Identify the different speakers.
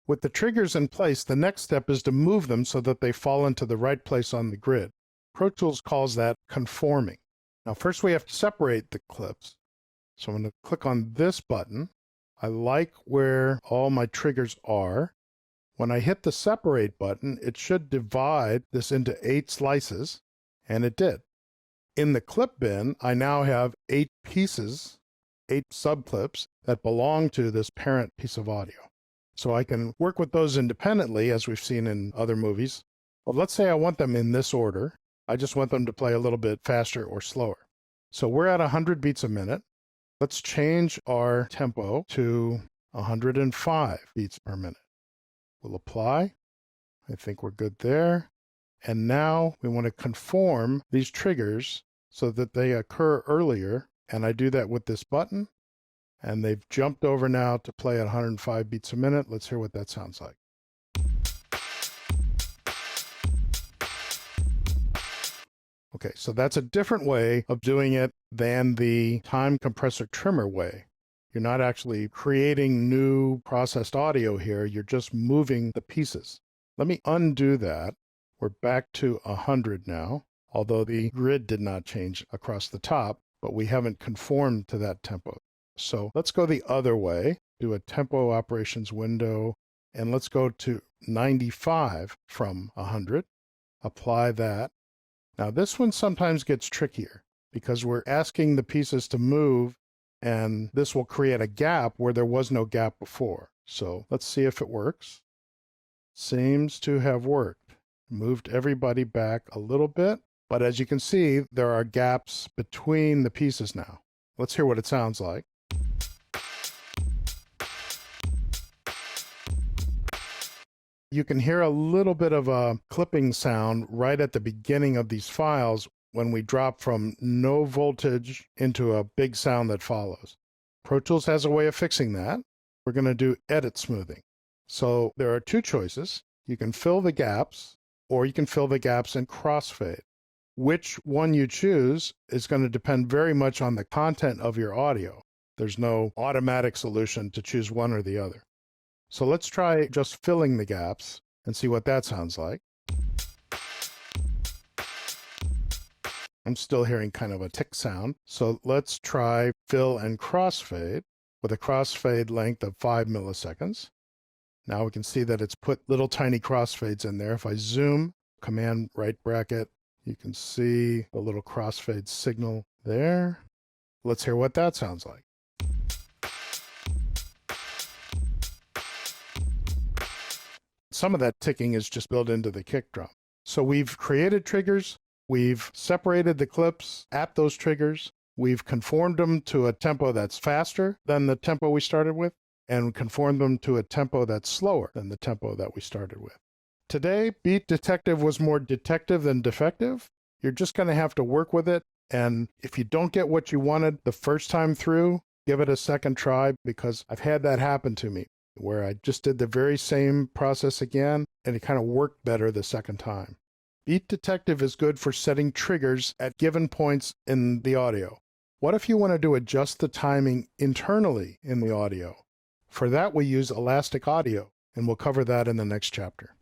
Speaker 1: With the triggers in place, the next step is to move them so that they fall into the right place on the grid. ProTools calls that conforming. Now first we have to separate the clips. So I'm going to click on this button. I like where all my triggers are. When I hit the separate button, it should divide this into 8 slices, and it did. In the clip bin, I now have 8 pieces, 8 subclips that belong to this parent piece of audio. So I can work with those independently, as we've seen in other movies. But let's say I want them in this order. I just want them to play a little bit faster or slower. So we're at 100 beats a minute. Let's change our tempo to 105 beats per minute. We'll apply. I think we're good there. And now we want to conform these triggers so that they occur earlier. And I do that with this button. And they've jumped over now to play at 105 beats a minute. Let's hear what that sounds like. Okay, so that's a different way of doing it than the time compressor trimmer way. You're not actually creating new processed audio here. You're just moving the pieces. Let me undo that. We're back to 100 now, although the grid did not change across the top, but we haven't conformed to that tempo. So let's go the other way, do a tempo operations window, and let's go to 95 from 100. Apply that. Now this one sometimes gets trickier because we're asking the pieces to move, and this will create a gap where there was no gap before. So let's see if it works. Seems to have worked. Moved everybody back a little bit, but as you can see, there are gaps between the pieces now. Let's hear what it sounds like. You can hear a little bit of a clipping sound right at the beginning of these files when we drop from no voltage into a big sound that follows. ProTools has a way of fixing that. We're going to do edit smoothing. So there are 2 choices. You can fill the gaps, or you can fill the gaps in crossfade. Which one you choose is going to depend very much on the content of your audio. There's no automatic solution to choose one or the other. So let's try just filling the gaps and see what that sounds like. I'm still hearing kind of a tick sound. So let's try fill and crossfade with a crossfade length of 5 milliseconds. Now we can see that it's put little tiny crossfades in there. If I zoom, command right bracket, you can see a little crossfade signal there. Let's hear what that sounds like. Some of that ticking is just built into the kick drum. So we've created triggers, we've separated the clips at those triggers, we've conformed them to a tempo that's faster than the tempo we started with, and conformed them to a tempo that's slower than the tempo that we started with. Today, Beat Detective was more detective than defective. You're just going to have to work with it, and if you don't get what you wanted the first time through, give it a second try, because I've had that happen to me, where I just did the very same process again, and it kind of worked better the second time. Beat Detective is good for setting triggers at given points in the audio. What if you wanted to adjust the timing internally in the audio? For that, we use Elastic Audio, and we'll cover that in the next chapter.